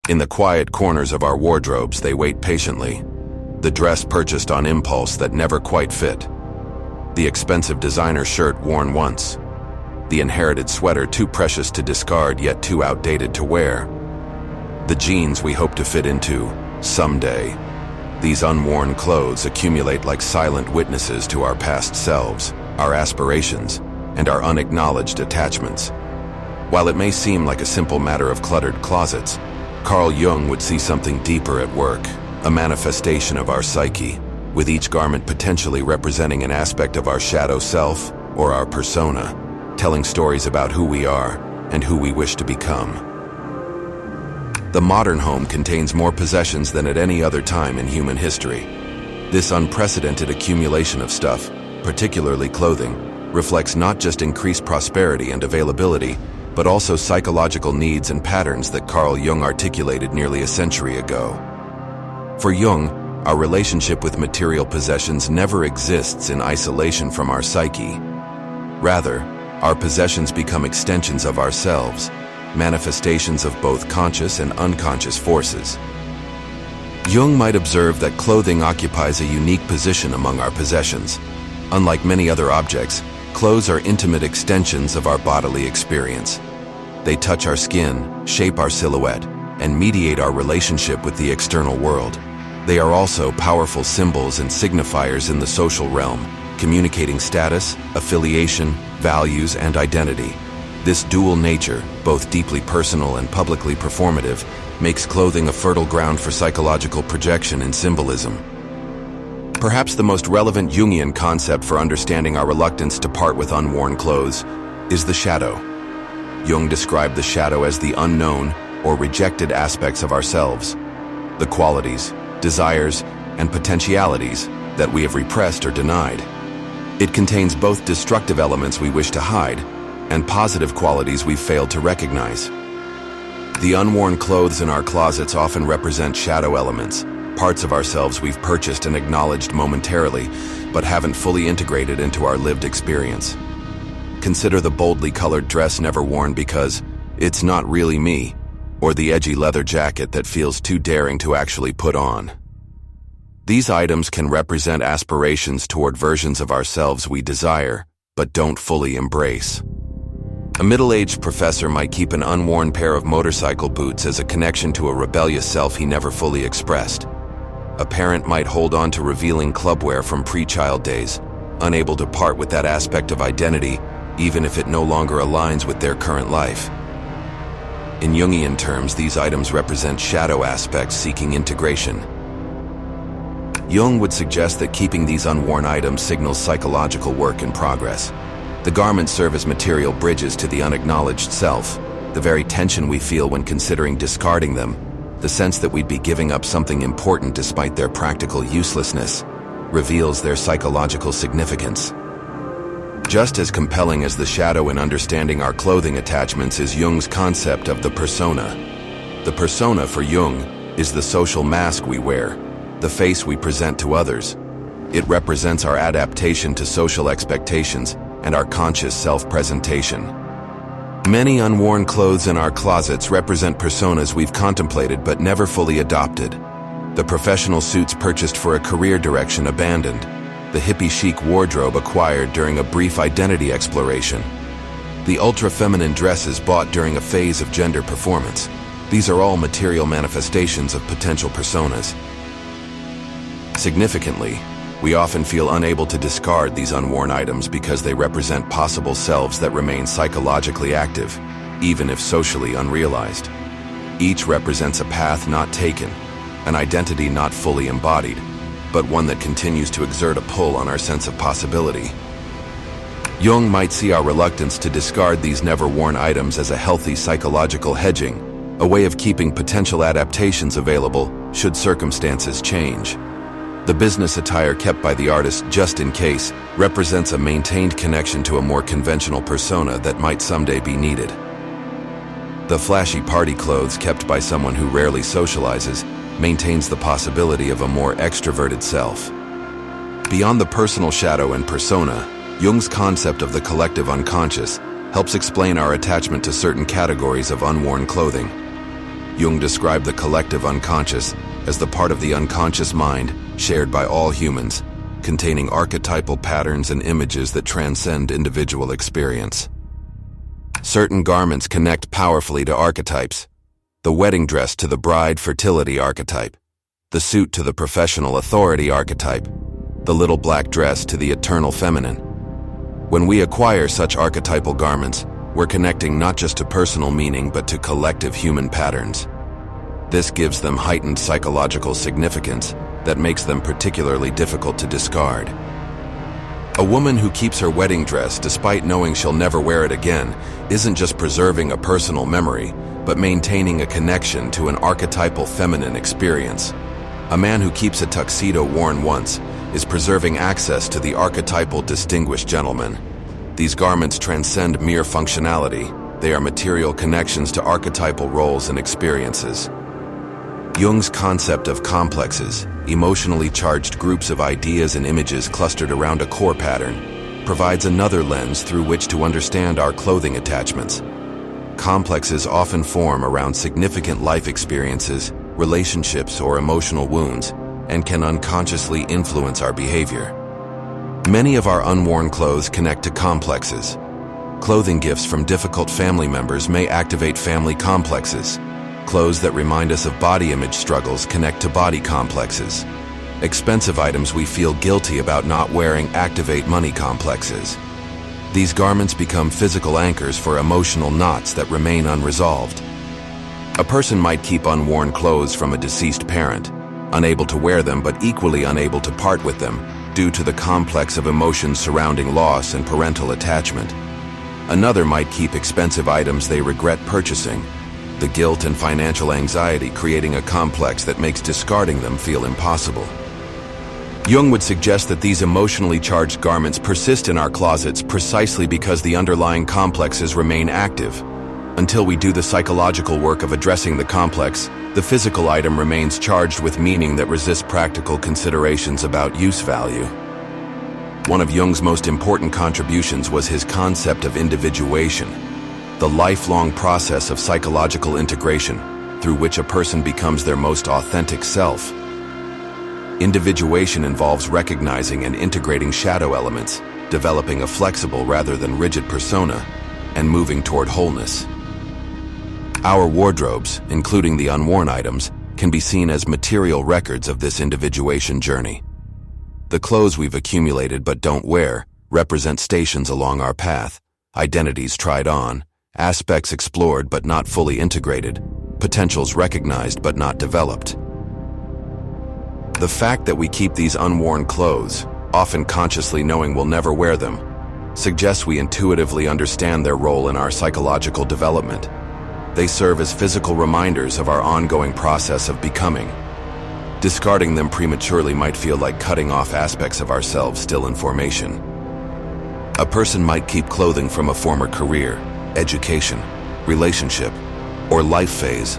In the quiet corners of our wardrobes, they wait patiently. The dress purchased on impulse that never quite fit. The expensive designer shirt worn once. The inherited sweater too precious to discard yet too outdated to wear. The jeans we hope to fit into someday. These unworn clothes accumulate like silent witnesses to our past selves, our aspirations, and our unacknowledged attachments. While it may seem like a simple matter of cluttered closets, Carl Jung would see something deeper at work, a manifestation of our psyche, with each garment potentially representing an aspect of our shadow self or our persona, telling stories about who we are and who we wish to become. The modern home contains more possessions than at any other time in human history. This unprecedented accumulation of stuff, particularly clothing, reflects not just increased prosperity and availability, but also psychological needs and patterns that Carl Jung articulated nearly a century ago. For Jung, our relationship with material possessions never exists in isolation from our psyche. Rather, our possessions become extensions of ourselves, manifestations of both conscious and unconscious forces. Jung might observe that clothing occupies a unique position among our possessions. Unlike many other objects, clothes are intimate extensions of our bodily experience. They touch our skin, shape our silhouette, and mediate our relationship with the external world. They are also powerful symbols and signifiers in the social realm, communicating status, affiliation, values, and identity. This dual nature, both deeply personal and publicly performative, makes clothing a fertile ground for psychological projection and symbolism. Perhaps the most relevant Jungian concept for understanding our reluctance to part with unworn clothes is the shadow. Jung described the shadow as the unknown or rejected aspects of ourselves, the qualities, desires, and potentialities that we have repressed or denied. It contains both destructive elements we wish to hide and positive qualities we've failed to recognize. The unworn clothes in our closets often represent shadow elements, parts of ourselves we've purchased and acknowledged momentarily, but haven't fully integrated into our lived experience. Consider the boldly colored dress never worn because it's not really me, or the edgy leather jacket that feels too daring to actually put on. These items can represent aspirations toward versions of ourselves we desire, but don't fully embrace. A middle-aged professor might keep an unworn pair of motorcycle boots as a connection to a rebellious self he never fully expressed. A parent might hold on to revealing clubwear from pre-child days, unable to part with that aspect of identity, even if it no longer aligns with their current life. In Jungian terms, these items represent shadow aspects seeking integration. Jung would suggest that keeping these unworn items signals psychological work in progress. The garments serve as material bridges to the unacknowledged self, the very tension we feel when considering discarding them, the sense that we'd be giving up something important despite their practical uselessness, reveals their psychological significance. Just as compelling as the shadow in understanding our clothing attachments is Jung's concept of the persona. The persona for Jung is the social mask we wear, the face we present to others. It represents our adaptation to social expectations and our conscious self-presentation. Many unworn clothes in our closets represent personas we've contemplated but never fully adopted. The professional suits purchased for a career direction abandoned. The hippie chic wardrobe acquired during a brief identity exploration. The ultra-feminine dresses bought during a phase of gender performance. These are all material manifestations of potential personas. Significantly, we often feel unable to discard these unworn items because they represent possible selves that remain psychologically active, even if socially unrealized. Each represents a path not taken, an identity not fully embodied, but one that continues to exert a pull on our sense of possibility. Jung might see our reluctance to discard these never-worn items as a healthy psychological hedging, a way of keeping potential adaptations available should circumstances change. The business attire kept by the artist just in case represents a maintained connection to a more conventional persona that might someday be needed. The flashy party clothes kept by someone who rarely socializes maintains the possibility of a more extroverted self. Beyond the personal shadow and persona, Jung's concept of the collective unconscious helps explain our attachment to certain categories of unworn clothing. Jung described the collective unconscious as the part of the unconscious mind shared by all humans, containing archetypal patterns and images that transcend individual experience. Certain garments connect powerfully to archetypes. The wedding dress to the bride fertility archetype, the suit to the professional authority archetype, the little black dress to the eternal feminine. When we acquire such archetypal garments, we're connecting not just to personal meaning but to collective human patterns. This gives them heightened psychological significance that makes them particularly difficult to discard. A woman who keeps her wedding dress despite knowing she'll never wear it again isn't just preserving a personal memory, but maintaining a connection to an archetypal feminine experience. A man who keeps a tuxedo worn once is preserving access to the archetypal distinguished gentleman. These garments transcend mere functionality. They are material connections to archetypal roles and experiences. Jung's concept of complexes, emotionally charged groups of ideas and images clustered around a core pattern, provides another lens through which to understand our clothing attachments. Complexes often form around significant life experiences, relationships, or emotional wounds, and can unconsciously influence our behavior. Many of our unworn clothes connect to complexes. Clothing gifts from difficult family members may activate family complexes. Clothes that remind us of body image struggles connect to body complexes. Expensive items we feel guilty about not wearing activate money complexes. These garments become physical anchors for emotional knots that remain unresolved. A person might keep unworn clothes from a deceased parent, unable to wear them but equally unable to part with them due to the complex of emotions surrounding loss and parental attachment. Another might keep expensive items they regret purchasing, the guilt and financial anxiety creating a complex that makes discarding them feel impossible. Jung would suggest that these emotionally charged garments persist in our closets precisely because the underlying complexes remain active. Until we do the psychological work of addressing the complex, the physical item remains charged with meaning that resists practical considerations about use value. One of Jung's most important contributions was his concept of individuation, the lifelong process of psychological integration through which a person becomes their most authentic self. Individuation involves recognizing and integrating shadow elements, developing a flexible rather than rigid persona, and moving toward wholeness. Our wardrobes, including the unworn items, can be seen as material records of this individuation journey. The clothes we've accumulated but don't wear represent stations along our path, identities tried on, aspects explored but not fully integrated, potentials recognized but not developed. The fact that we keep these unworn clothes, often consciously knowing we'll never wear them, suggests we intuitively understand their role in our psychological development. They serve as physical reminders of our ongoing process of becoming. Discarding them prematurely might feel like cutting off aspects of ourselves still in formation. A person might keep clothing from a former career, education, relationship, or life phase,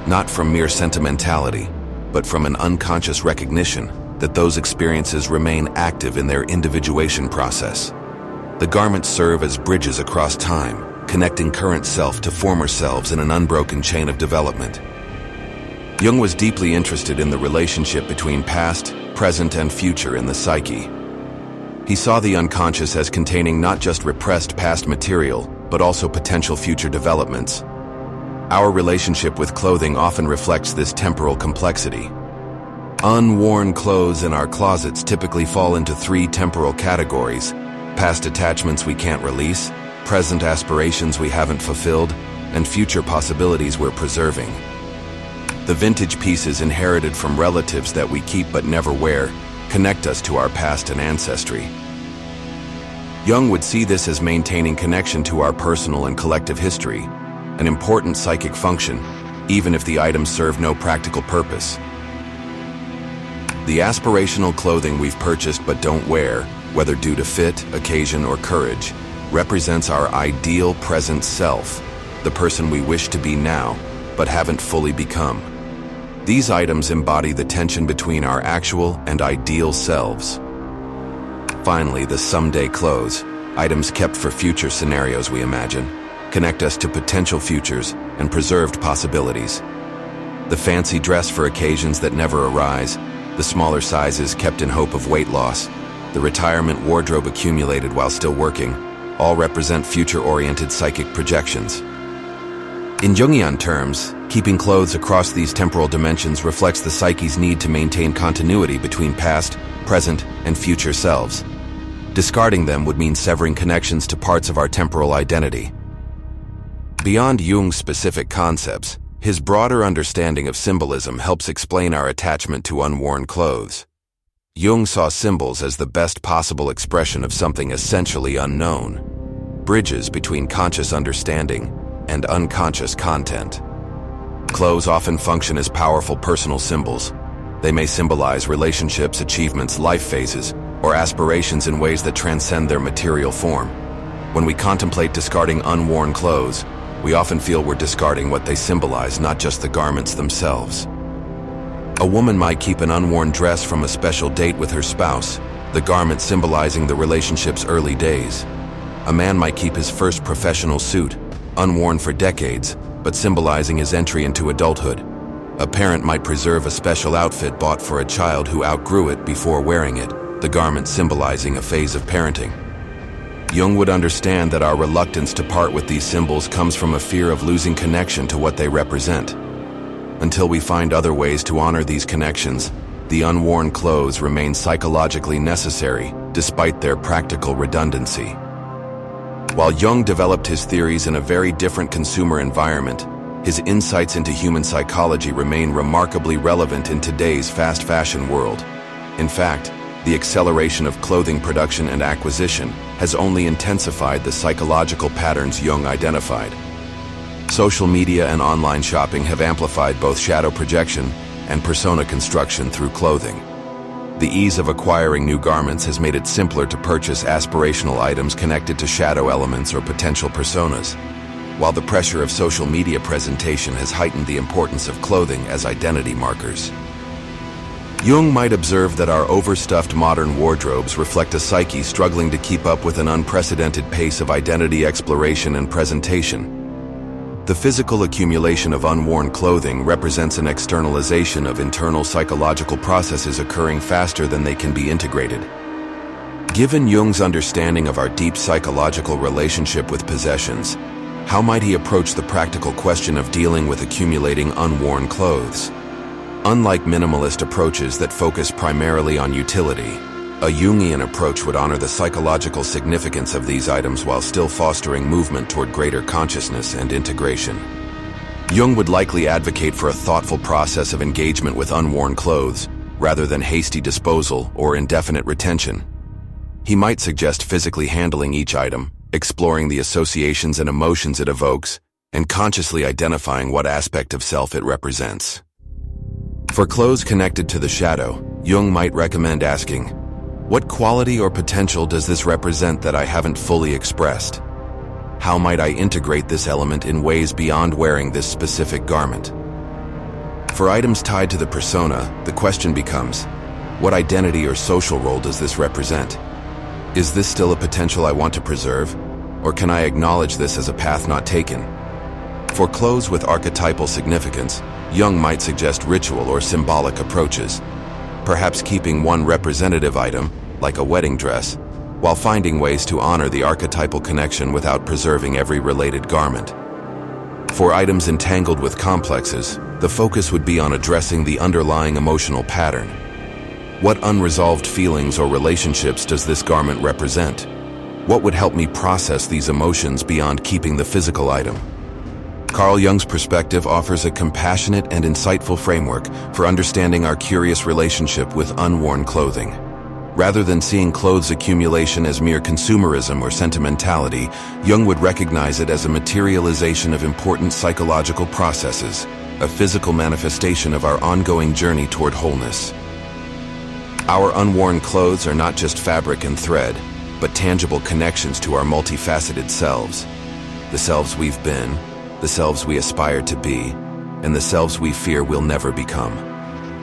not from mere sentimentality, but from an unconscious recognition that those experiences remain active in their individuation process. The garments serve as bridges across time, connecting current self to former selves in an unbroken chain of development. Jung was deeply interested in the relationship between past, present, and future in the psyche. He saw the unconscious as containing not just repressed past material, but also potential future developments. Our relationship with clothing often reflects this temporal complexity. Unworn clothes in our closets typically fall into three temporal categories: past attachments we can't release, present aspirations we haven't fulfilled, and future possibilities we're preserving. The vintage pieces inherited from relatives that we keep but never wear connect us to our past and ancestry. Jung would see this as maintaining connection to our personal and collective history, an important psychic function, even if the items serve no practical purpose. The aspirational clothing we've purchased but don't wear, whether due to fit, occasion, or courage, represents our ideal present self, the person we wish to be now, but haven't fully become. These items embody the tension between our actual and ideal selves. Finally, the someday clothes, items kept for future scenarios we imagine, connect us to potential futures and preserved possibilities. The fancy dress for occasions that never arise, the smaller sizes kept in hope of weight loss, the retirement wardrobe accumulated while still working, all represent future-oriented psychic projections. In Jungian terms, keeping clothes across these temporal dimensions reflects the psyche's need to maintain continuity between past, present, and future selves. Discarding them would mean severing connections to parts of our temporal identity. Beyond Jung's specific concepts, his broader understanding of symbolism helps explain our attachment to unworn clothes. Jung saw symbols as the best possible expression of something essentially unknown, bridges between conscious understanding and unconscious content. Clothes often function as powerful personal symbols. They may symbolize relationships, achievements, life phases, or aspirations in ways that transcend their material form. When we contemplate discarding unworn clothes, we often feel we're discarding what they symbolize, not just the garments themselves. A woman might keep an unworn dress from a special date with her spouse, the garment symbolizing the relationship's early days. A man might keep his first professional suit, unworn for decades, but symbolizing his entry into adulthood. A parent might preserve a special outfit bought for a child who outgrew it before wearing it, the garment symbolizing a phase of parenting. Jung would understand that our reluctance to part with these symbols comes from a fear of losing connection to what they represent. Until we find other ways to honor these connections, the unworn clothes remain psychologically necessary, despite their practical redundancy. While Jung developed his theories in a very different consumer environment, his insights into human psychology remain remarkably relevant in today's fast fashion world. In fact, the acceleration of clothing production and acquisition has only intensified the psychological patterns Jung identified. Social media and online shopping have amplified both shadow projection and persona construction through clothing. The ease of acquiring new garments has made it simpler to purchase aspirational items connected to shadow elements or potential personas, while the pressure of social media presentation has heightened the importance of clothing as identity markers. Jung might observe that our overstuffed modern wardrobes reflect a psyche struggling to keep up with an unprecedented pace of identity exploration and presentation. The physical accumulation of unworn clothing represents an externalization of internal psychological processes occurring faster than they can be integrated. Given Jung's understanding of our deep psychological relationship with possessions, how might he approach the practical question of dealing with accumulating unworn clothes? Unlike minimalist approaches that focus primarily on utility, a Jungian approach would honor the psychological significance of these items while still fostering movement toward greater consciousness and integration. Jung would likely advocate for a thoughtful process of engagement with unworn clothes, rather than hasty disposal or indefinite retention. He might suggest physically handling each item, exploring the associations and emotions it evokes, and consciously identifying what aspect of self it represents. For clothes connected to the shadow, Jung might recommend asking, what quality or potential does this represent that I haven't fully expressed? How might I integrate this element in ways beyond wearing this specific garment? For items tied to the persona, the question becomes, what identity or social role does this represent? Is this still a potential I want to preserve, or can I acknowledge this as a path not taken? For clothes with archetypal significance, Jung might suggest ritual or symbolic approaches, perhaps keeping one representative item, like a wedding dress, while finding ways to honor the archetypal connection without preserving every related garment. For items entangled with complexes, the focus would be on addressing the underlying emotional pattern. What unresolved feelings or relationships does this garment represent? What would help me process these emotions beyond keeping the physical item? Carl Jung's perspective offers a compassionate and insightful framework for understanding our curious relationship with unworn clothing. Rather than seeing clothes accumulation as mere consumerism or sentimentality, Jung would recognize it as a materialization of important psychological processes, a physical manifestation of our ongoing journey toward wholeness. Our unworn clothes are not just fabric and thread, but tangible connections to our multifaceted selves. The selves we've been, the selves we aspire to be, and the selves we fear we'll never become.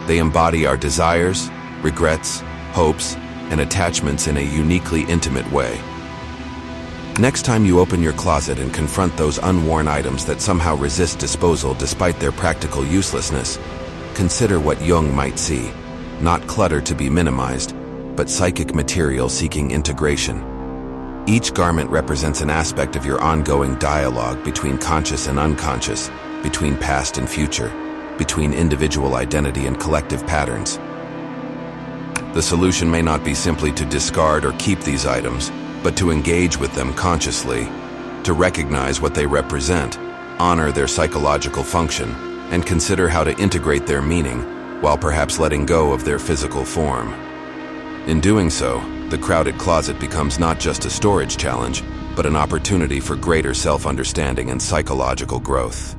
They embody our desires, regrets, hopes, and attachments in a uniquely intimate way. Next time you open your closet and confront those unworn items that somehow resist disposal despite their practical uselessness, consider what Jung might see. Not clutter to be minimized, but psychic material seeking integration. Each garment represents an aspect of your ongoing dialogue between conscious and unconscious, between past and future, between individual identity and collective patterns. The solution may not be simply to discard or keep these items, but to engage with them consciously, to recognize what they represent, honor their psychological function, and consider how to integrate their meaning, while perhaps letting go of their physical form. In doing so, the crowded closet becomes not just a storage challenge, but an opportunity for greater self-understanding and psychological growth.